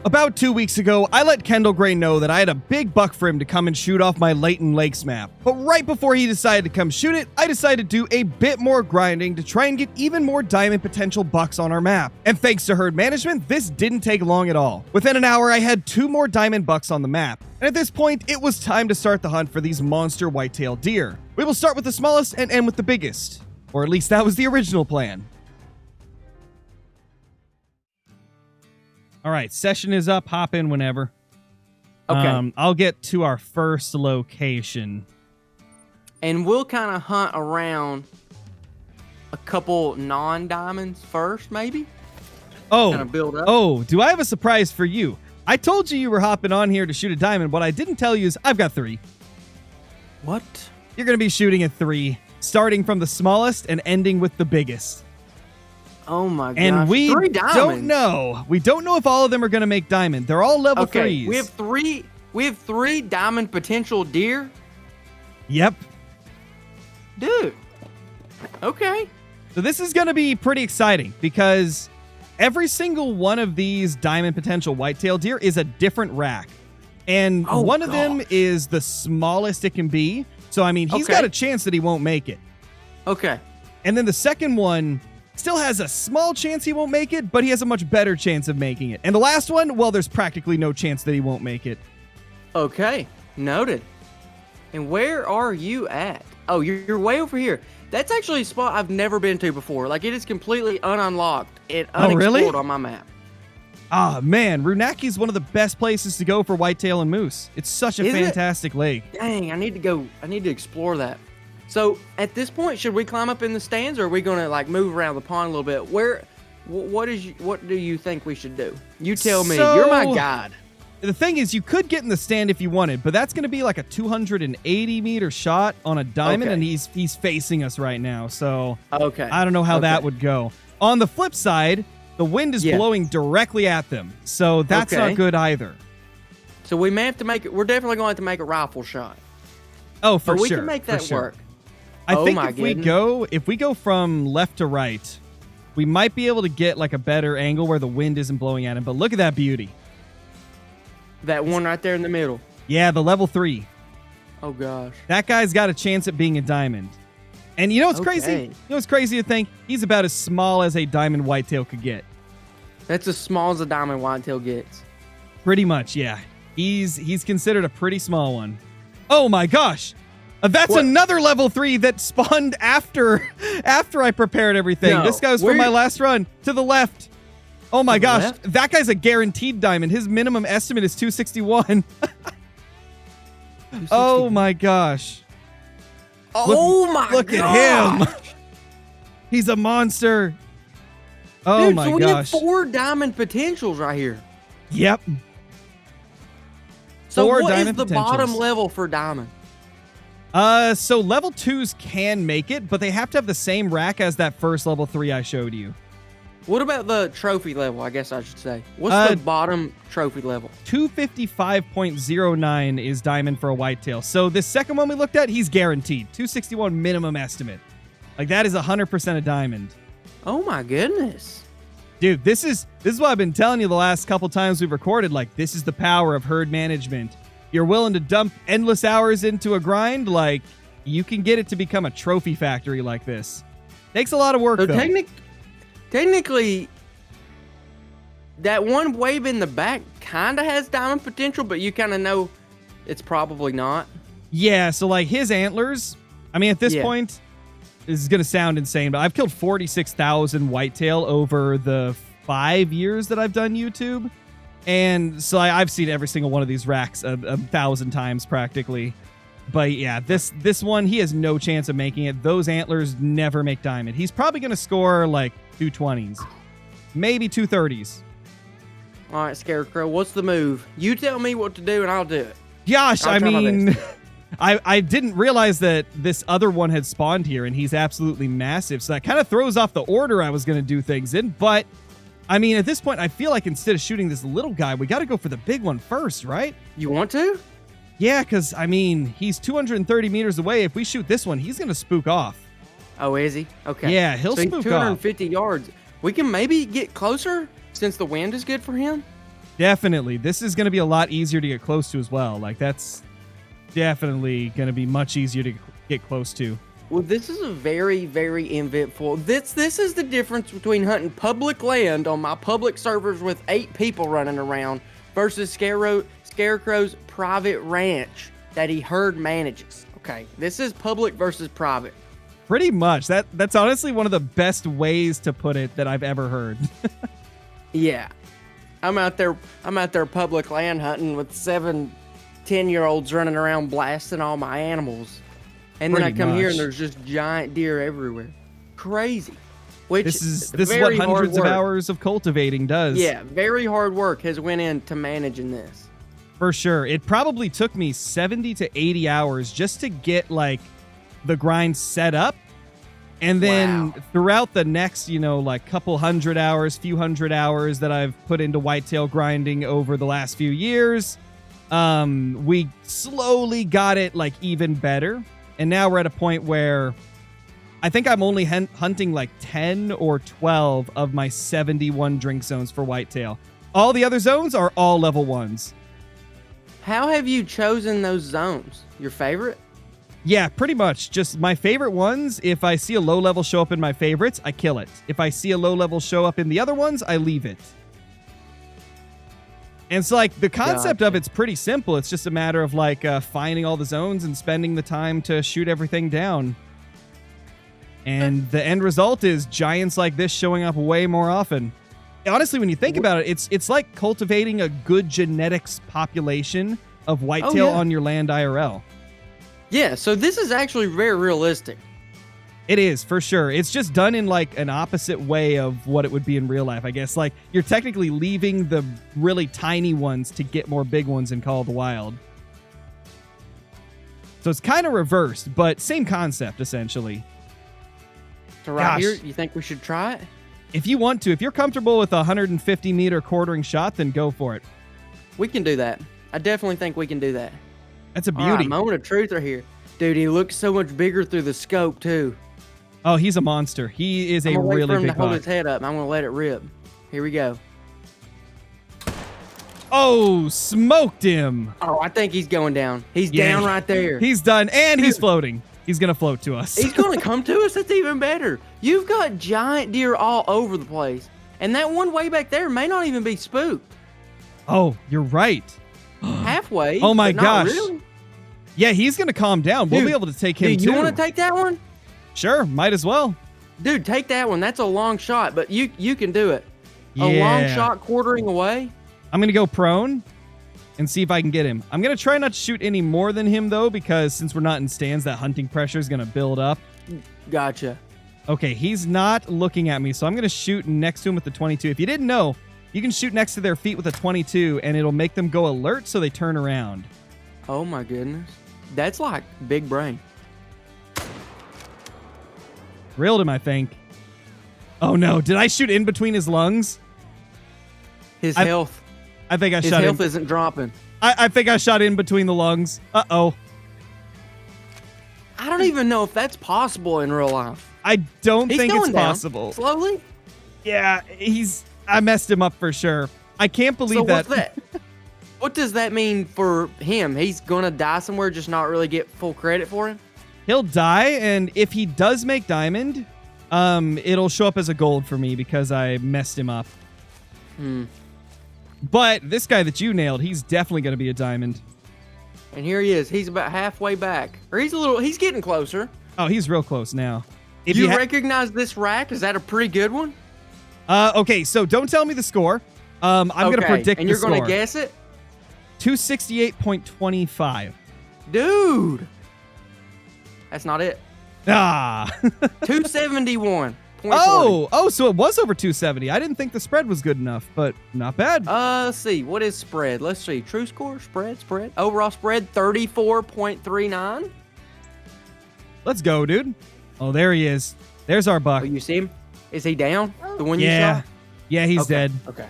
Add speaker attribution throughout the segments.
Speaker 1: About 2 weeks ago, I let Kendall Gray know that I had a big buck for him to come and shoot off my Layton Lakes map. But right before he decided to come shoot it, I decided to do a bit more grinding to try and get even more diamond potential bucks on our map. And thanks to herd management, this didn't take long at all. Within an hour, I had 2 more diamond bucks on the map. And at this point, it was time to start the hunt for these monster whitetail deer. We will start with the smallest and end with the biggest. Or at least that was the original plan. All right, session is up. Hop in whenever.
Speaker 2: Okay.
Speaker 1: I'll get to our first location.
Speaker 2: And we'll kind of hunt around a couple non-diamonds first, maybe? Kind of build up.
Speaker 1: Oh, do I have a surprise for you? I told you were hopping on here to shoot a diamond. What I didn't tell you is I've got 3.
Speaker 2: What?
Speaker 1: You're going to be shooting at 3, starting from the smallest and ending with the biggest.
Speaker 2: Oh my gosh.
Speaker 1: And we
Speaker 2: 3 diamonds.
Speaker 1: don't know. We don't know if all of them are going to make diamond. They're all level 3s.
Speaker 2: We have 3 diamond potential deer?
Speaker 1: Yep.
Speaker 2: Dude. Okay.
Speaker 1: So this is going to be pretty exciting because every single one of these diamond potential whitetail deer is a different rack. And one of them is the smallest it can be. So, I mean, he's got a chance that he won't make it.
Speaker 2: Okay.
Speaker 1: And then the second one still has a small chance he won't make it, but he has a much better chance of making it. And the last one, well, there's practically no chance that he won't make it.
Speaker 2: Okay. Noted. And where are you at? Oh, you're way over here. That's actually a spot I've never been to before. Like, it is completely unlocked and unexplored on my map.
Speaker 1: Ah, man, Runaki is one of the best places to go for whitetail and moose. It's such a fantastic lake.
Speaker 2: Dang, I need to explore that. So, at this point, should we climb up in the stands, or are we going to, like, move around the pond a little bit? What do you think we should do? You tell me. You're my guide.
Speaker 1: The thing is, you could get in the stand if you wanted, but that's going to be like a 280-meter shot on a diamond, and he's facing us right now. So, I don't know how that would go. On the flip side, the wind is blowing directly at them, so that's not good either.
Speaker 2: So we may have to make it. We're definitely going to have to make a rifle shot.
Speaker 1: Oh, for sure.
Speaker 2: We can make that work.
Speaker 1: I think if we go from left to right, we might be able to get like a better angle where the wind isn't blowing at him. But look at that beauty.
Speaker 2: That one right there in the middle.
Speaker 1: Yeah, the level 3.
Speaker 2: Oh gosh.
Speaker 1: That guy's got a chance at being a diamond. And you know what's crazy? You know what's crazy to think? He's about as small as a diamond whitetail could get.
Speaker 2: That's as small as a diamond whitetail gets.
Speaker 1: Pretty much, yeah. He's considered a pretty small one. Oh my gosh. That's another level 3 that spawned after I prepared everything. No, this guy was from my last run. To the left. Oh my gosh. Left? That guy's a guaranteed diamond. His minimum estimate is 261. Oh my gosh. Look at him. He's a monster. Oh, my gosh.
Speaker 2: We have 4 diamond potentials right here.
Speaker 1: Yep.
Speaker 2: So what is the bottom level for diamond?
Speaker 1: So level 2s can make it, but they have to have the same rack as that first level 3 I showed you.
Speaker 2: What about the trophy level, I guess I should say? What's the bottom trophy level?
Speaker 1: 255.09 is diamond for a whitetail. So this second one we looked at, he's guaranteed. 261 minimum estimate. Like, that is 100% a diamond.
Speaker 2: Oh my goodness.
Speaker 1: Dude, this is what I've been telling you the last couple times we've recorded. Like, this is the power of herd management. You're willing to dump endless hours into a grind, like, you can get it to become a trophy factory like this. Takes a lot of work, though.
Speaker 2: Technically, that one wave in the back kind of has diamond potential, but you kind of know it's probably not.
Speaker 1: Yeah, so, like, his antlers, I mean, at this point, this is going to sound insane, but I've killed 46,000 whitetail over the 5 years that I've done YouTube. And so I've seen every single one of these racks a 1,000 times practically. But yeah, this one, he has no chance of making it. Those antlers never make diamond. He's probably going to score like 220s, maybe 230s.
Speaker 2: All right, Scarecrow, what's the move? You tell me what to do and I'll do it.
Speaker 1: Gosh, I mean, I didn't realize that this other one had spawned here, and he's absolutely massive. So that kind of throws off the order I was going to do things in. But I mean, at this point, I feel like instead of shooting this little guy, we got to go for the big one first, right?
Speaker 2: You want to?
Speaker 1: Yeah, because, I mean, he's 230 meters away. If we shoot this one, he's going to spook off.
Speaker 2: Oh, is he? Okay.
Speaker 1: Yeah, he'll spook off.
Speaker 2: 250 yards. We can maybe get closer since the wind is good for him?
Speaker 1: Definitely. This is going to be a lot easier to get close to as well. Like, that's definitely going to be much easier to get close to.
Speaker 2: Well, this is a very, very eventful. This is the difference between hunting public land on my public servers with 8 people running around versus Scarecrow's private ranch that he herd manages. Okay, this is public versus private.
Speaker 1: Pretty much. That's honestly one of the best ways to put it that I've ever heard.
Speaker 2: Yeah. I'm out there public land hunting with 7 10-year-olds running around blasting all my animals. And then I come here and there's just giant deer everywhere. Crazy. Which
Speaker 1: this is what hundreds of hours of cultivating does.
Speaker 2: Yeah, very hard work has went into managing this.
Speaker 1: For sure. It probably took me 70 to 80 hours just to get like the grind set up. And then throughout the next, like couple hundred hours, few hundred hours that I've put into whitetail grinding over the last few years, we slowly got it like even better. And now we're at a point where I think I'm only hunting like 10 or 12 of my 71 drink zones for whitetail. All the other zones are all level 1s.
Speaker 2: How have you chosen those zones? Your favorite?
Speaker 1: Yeah, pretty much. Just my favorite ones. If I see a low level show up in my favorites, I kill it. If I see a low level show up in the other ones, I leave it. And it's like the concept of it's pretty simple. It's just a matter of like finding all the zones and spending the time to shoot everything down. And the end result is giants like this showing up way more often. Honestly, when you think about it, it's like cultivating a good genetics population of whitetail on your land IRL.
Speaker 2: Yeah, so this is actually very realistic.
Speaker 1: It is, for sure. It's just done in like an opposite way of what it would be in real life, I guess. Like, you're technically leaving the really tiny ones to get more big ones in Call of the Wild. So it's kind of reversed, but same concept, essentially.
Speaker 2: So right here, you think we should try it?
Speaker 1: If you want to. If you're comfortable with a 150-meter quartering shot, then go for it.
Speaker 2: We can do that. I definitely think we can do that.
Speaker 1: That's a beauty.
Speaker 2: All right, moment of truth right here. Dude, he looks so much bigger through the scope, too.
Speaker 1: Oh, he's a monster. He is a really big buck. I'm going to
Speaker 2: hold his head up. I'm going to let it rip. Here we go.
Speaker 1: Oh, smoked him.
Speaker 2: Oh, I think he's going down. He's down right there.
Speaker 1: He's done, and he's floating. He's going to float to us.
Speaker 2: He's going to come to us. That's even better. You've got giant deer all over the place. And that one way back there may not even be spooked.
Speaker 1: Oh, you're right.
Speaker 2: Halfway.
Speaker 1: Oh, my gosh.
Speaker 2: Really.
Speaker 1: Yeah, he's going to calm down. We'll be able to take him, too.
Speaker 2: You want to take that one?
Speaker 1: Sure, might as well.
Speaker 2: Dude, take that one. That's a long shot, but you can do it. Yeah. A long shot quartering away.
Speaker 1: I'm going to go prone and see if I can get him. I'm going to try not to shoot any more than him, though, because since we're not in stands, that hunting pressure is going to build up.
Speaker 2: Gotcha.
Speaker 1: Okay, he's not looking at me, so I'm going to shoot next to him with the 22. If you didn't know, you can shoot next to their feet with a 22, and it'll make them go alert so they turn around.
Speaker 2: Oh, my goodness. That's like big brain.
Speaker 1: Reeled him, I think. Oh, no. Did I shoot in between his lungs?
Speaker 2: His health.
Speaker 1: I think I shot in.
Speaker 2: His health isn't dropping.
Speaker 1: I think I shot in between the lungs. Uh-oh.
Speaker 2: I don't even know if that's possible in real life.
Speaker 1: I don't think it's possible.
Speaker 2: Slowly?
Speaker 1: Yeah, I messed him up for sure. I can't believe that.
Speaker 2: What's that? What does that mean for him? He's going to die somewhere, just not really get full credit for him?
Speaker 1: He'll die, and if he does make diamond, it'll show up as a gold for me because I messed him up. But this guy that you nailed, he's definitely going to be a diamond.
Speaker 2: And here he is. He's about halfway back. Or he's getting closer.
Speaker 1: Oh, he's real close now.
Speaker 2: If you recognize this rack, is that a pretty good one?
Speaker 1: Okay, so don't tell me the score. I'm going to predict the score.
Speaker 2: And you're going to guess it?
Speaker 1: 268.25.
Speaker 2: Dude. That's not it. 271.
Speaker 1: Oh, so it was over 270. I didn't think the spread was good enough, but not bad.
Speaker 2: Let's see. What is spread? Let's see. True score, spread. Overall spread, 34.39.
Speaker 1: Let's go, dude. Oh, there he is. There's our buck.
Speaker 2: Oh, you see him? Is he down? The one you shot?
Speaker 1: Yeah, he's dead.
Speaker 2: Okay.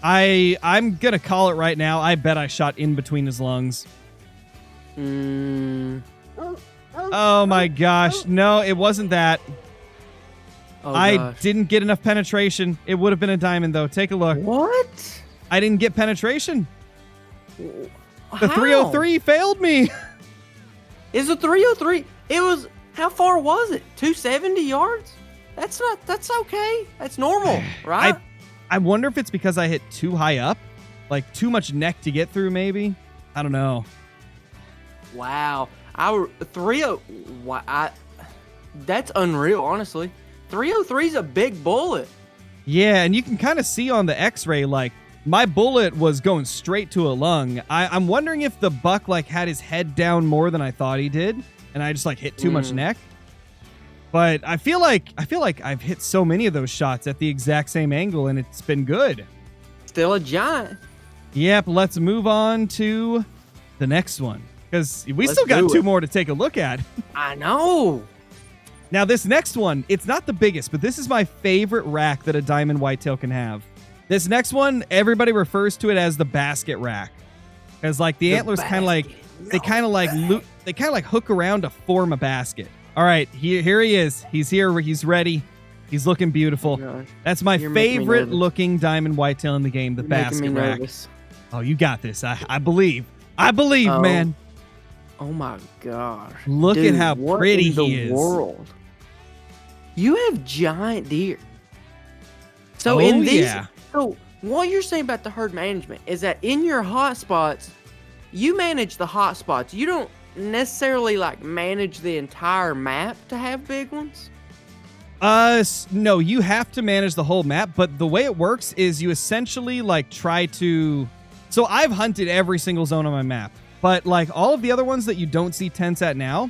Speaker 1: I'm going to call it right now. I bet I shot in between his lungs. Oh, my gosh. No, it wasn't that.
Speaker 2: Oh,
Speaker 1: I didn't get enough penetration. It would have been a diamond, though. Take a look.
Speaker 2: What?
Speaker 1: I didn't get penetration.
Speaker 2: How?
Speaker 1: The 303 failed me.
Speaker 2: Is a 303? It was, how far was it? 270 yards? That's okay. That's normal, right?
Speaker 1: I wonder if it's because I hit too high up, like too much neck to get through, maybe. I don't know.
Speaker 2: Wow. That's unreal, honestly. 303 is a big bullet.
Speaker 1: Yeah, and you can kind of see on the x-ray, like, my bullet was going straight to a lung. I'm wondering if the buck, like, had his head down more than I thought he did, and I just, like, hit too much neck. But I feel like I've hit so many of those shots at the exact same angle, and it's been good.
Speaker 2: Still a giant.
Speaker 1: Yep, let's move on to the next one, because we still got two more to take a look at.
Speaker 2: I know.
Speaker 1: Now, this next one, it's not the biggest, but this is my favorite rack that a diamond whitetail can have. This next one, everybody refers to it as the basket rack, because like the antlers kind of like they kind of like hook around to form a basket. All right, here he is. He's here. He's ready. He's looking beautiful.
Speaker 2: Oh,
Speaker 1: that's my favorite looking diamond whitetail in the game, the basket rack. Oh, you got this. I believe. Man.
Speaker 2: Oh my gosh.
Speaker 1: Look at how pretty he is.
Speaker 2: World. You have giant deer. So in these, so what you're saying about the herd management is that in your hot spots, you manage the hot spots. You don't necessarily like manage the entire map to have big ones.
Speaker 1: No, you have to manage the whole map, but the way it works is you essentially like try to. So I've hunted every single zone on my map, but like all of the other ones that you don't see tents at now,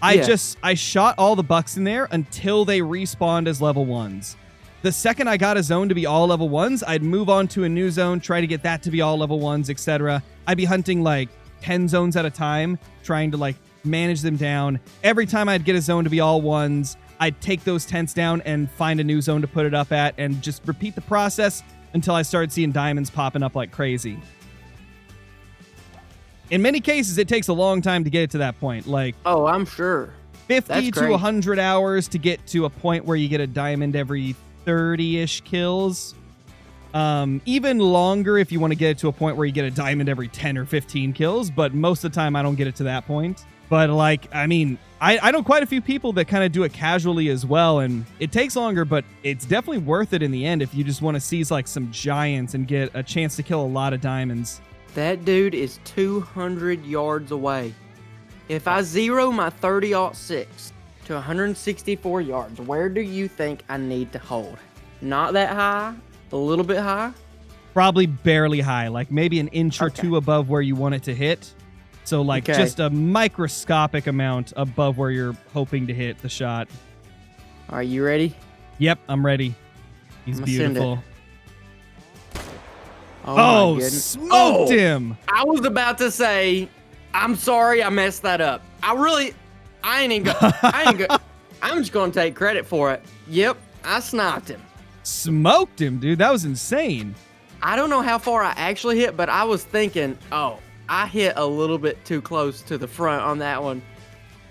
Speaker 1: I shot all the bucks in there until they respawned as level 1s. The second I got a zone to be all level 1s, I'd move on to a new zone, try to get that to be all level 1s, etc. I'd be hunting like 10 zones at a time, trying to like manage them down. Every time I'd get a zone to be all 1s, I'd take those tents down and find a new zone to put it up at and just repeat the process until I started seeing diamonds popping up like crazy. In many cases, it takes a long time to get it to that point. Like,
Speaker 2: oh, I'm sure.
Speaker 1: 50 to 100 hours to get to a point where you get a diamond every 30-ish kills. Even longer if you want to get it to a point where you get a diamond every 10 or 15 kills, but most of the time I don't get it to that point. But like, I mean, I know quite a few people that kind of do it casually as well, and it takes longer, but it's definitely worth it in the end if you just want to seize like some giants and get a chance to kill a lot of diamonds.
Speaker 2: That dude is 200 yards away. If I zero my 30-06 to 164 yards, where do you think I need to hold? Not that high? A little bit high?
Speaker 1: Probably barely high, like maybe an inch or two above where you want it to hit. So like just a microscopic amount above where you're hoping to hit the shot.
Speaker 2: Are you ready?
Speaker 1: Yep, I'm ready. He's beautiful.
Speaker 2: Oh, my goodness.
Speaker 1: Smoked him!
Speaker 2: I was about to say, I'm sorry I messed that up. I'm just gonna take credit for it. Yep, I sniped him.
Speaker 1: Smoked him, dude. That was insane.
Speaker 2: I don't know how far I actually hit, but I was thinking, oh, I hit a little bit too close to the front on that one.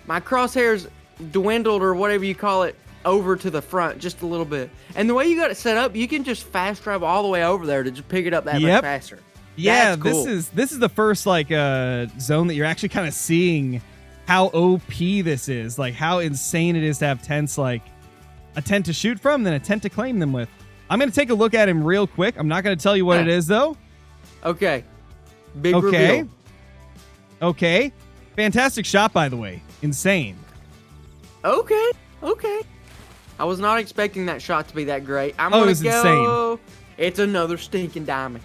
Speaker 2: My crosshairs dwindled, or whatever you call it, over to the front just a little bit. And the way you got it set up, you can just fast travel all the way over there to just pick it up that much faster.
Speaker 1: Yeah,
Speaker 2: that's cool.
Speaker 1: This is the first like zone that you're actually kind of seeing how OP this is, like how insane it is to have tents, like a tent to shoot from, then a tent to claim them with. I'm going to take a look at him real quick. I'm not going to tell you what it is, though.
Speaker 2: Okay. Big reveal.
Speaker 1: Okay. Fantastic shot, by the way. Insane.
Speaker 2: Okay. I was not expecting that shot to be that great. I'm going to go. Insane. It's another stinking diamond.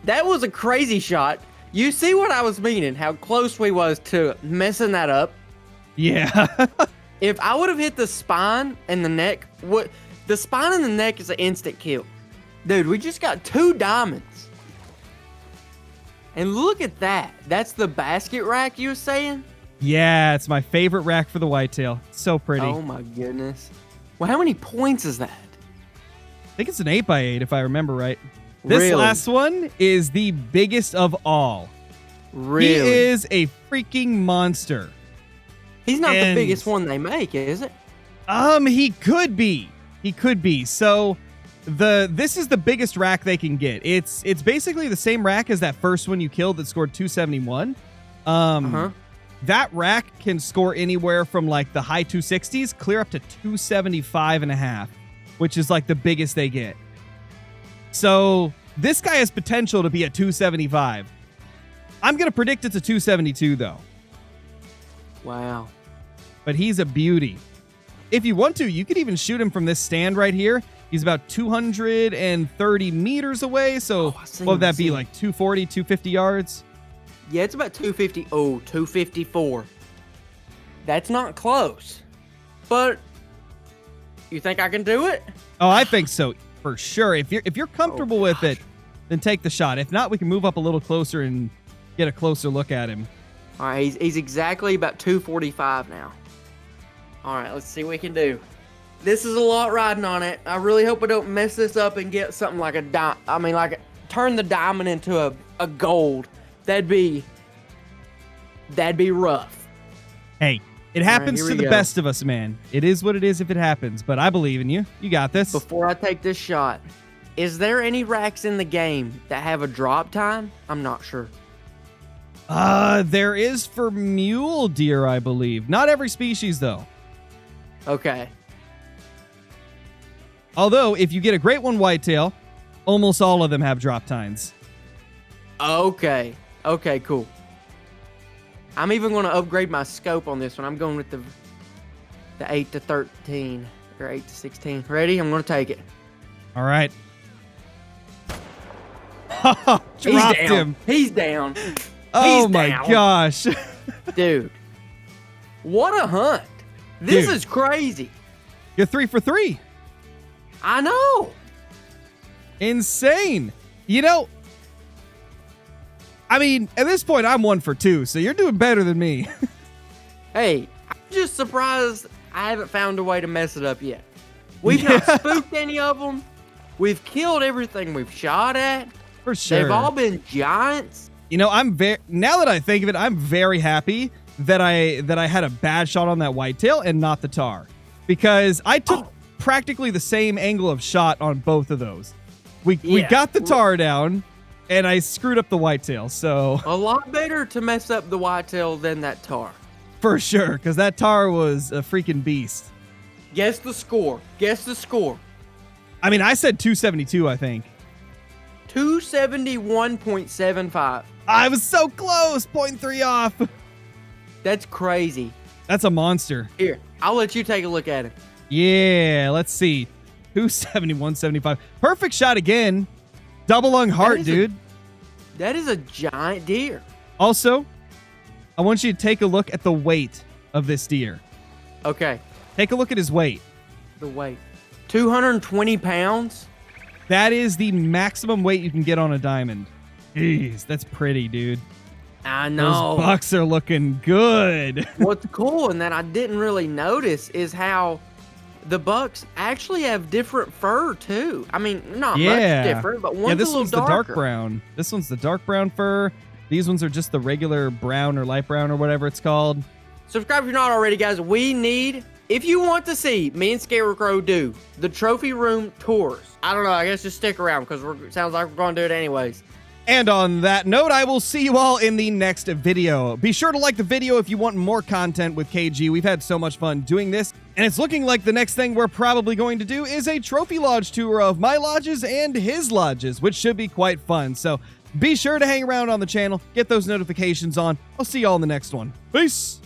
Speaker 2: That was a crazy shot. You see what I was meaning, how close we was to messing that up.
Speaker 1: Yeah.
Speaker 2: If I would have hit the spine and the neck, the spine and the neck is an instant kill. Dude, we just got 2 diamonds. And look at that. That's the basket rack you were saying?
Speaker 1: Yeah, it's my favorite rack for the whitetail. So pretty.
Speaker 2: Oh my goodness. Well, how many points is that?
Speaker 1: I think it's an 8x8 if I remember right. This last one is the biggest of all.
Speaker 2: Really?
Speaker 1: He is a freaking monster.
Speaker 2: He's not the biggest one they make, is it?
Speaker 1: He could be. So This is the biggest rack they can get. It's basically the same rack as that first one you killed that scored 271. That rack can score anywhere from like the high 260s clear up to 275.5, which is like the biggest they get. So this guy has potential to be a 275. I'm going to predict it's a 272 though.
Speaker 2: Wow. But
Speaker 1: he's a beauty. If you want to, you could even shoot him from this stand right here. He's about 230 meters away. So what would that be, like 240, 250 yards?
Speaker 2: Yeah, it's about 250. Oh, 254. That's not close. But you think I can do it?
Speaker 1: Oh, I think so, for sure. If you're comfortable with it, then take the shot. If not, we can move up a little closer and get a closer look at him.
Speaker 2: All right, he's exactly about 245 now. All right, let's see what we can do. This is a lot riding on it. I really hope I don't mess this up and get something like turn the diamond into a gold. That'd be rough.
Speaker 1: Hey, it happens to the best of us, man. It is what it is if it happens, but I believe in you. You got this.
Speaker 2: Before I take this shot, is there any racks in the game that have a drop time? I'm not sure.
Speaker 1: There is for mule deer, I believe. Not every species, though.
Speaker 2: Okay.
Speaker 1: Although, if you get a great one whitetail, almost all of them have drop tines.
Speaker 2: Okay. Okay, cool. I'm even going to upgrade my scope on this one. I'm going with the 8 to 13 or 8 to 16. Ready? I'm going to take it.
Speaker 1: All right. Dropped him.
Speaker 2: He's down.
Speaker 1: Oh my gosh.
Speaker 2: Dude. What a hunt. This is crazy.
Speaker 1: You're 3 for 3.
Speaker 2: I know.
Speaker 1: Insane. You know, I mean, at this point, I'm 1 for 2, so you're doing better than me.
Speaker 2: Hey, I'm just surprised I haven't found a way to mess it up yet. We've not spooked any of them. We've killed everything we've shot at.
Speaker 1: For sure.
Speaker 2: They've all been giants.
Speaker 1: You know, now that I think of it, I'm very happy that I had a bad shot on that whitetail and not the tar, because I took practically the same angle of shot on both of those. We got the tar down, and I screwed up the whitetail. So
Speaker 2: a lot better to mess up the whitetail than that tar.
Speaker 1: For sure, because that tar was a freaking beast.
Speaker 2: Guess the score. Guess the score.
Speaker 1: I mean, I said 272, I think.
Speaker 2: 271.75.
Speaker 1: I was so close. 0.3 off.
Speaker 2: That's crazy.
Speaker 1: That's a monster.
Speaker 2: Here, I'll let you take a look at it.
Speaker 1: Yeah, let's see. 271.75. Perfect shot again. Double lung heart, dude.
Speaker 2: That is a giant deer.
Speaker 1: Also, I want you to take a look at the weight of this deer.
Speaker 2: Okay.
Speaker 1: Take a look at his weight.
Speaker 2: The weight. 220 pounds?
Speaker 1: That is the maximum weight you can get on a diamond. Jeez, that's pretty, dude.
Speaker 2: I know.
Speaker 1: Those bucks are looking good.
Speaker 2: What's cool and that I didn't really notice is how the bucks actually have different fur too. I mean, not much different, but one's
Speaker 1: this
Speaker 2: a little
Speaker 1: one's
Speaker 2: darker.
Speaker 1: The dark brown. This one's the dark brown fur. These ones are just the regular brown or light brown or whatever it's called.
Speaker 2: Subscribe if you're not already, guys. If you want to see me and Scarecrow do the trophy room tours, I don't know, I guess just stick around because it sounds like we're going to do it anyways.
Speaker 1: And on that note, I will see you all in the next video. Be sure to like the video if you want more content with KG. We've had so much fun doing this, and it's looking like the next thing we're probably going to do is a trophy lodge tour of my lodges and his lodges, which should be quite fun. So be sure to hang around on the channel, get those notifications on. I'll see you all in the next one. Peace!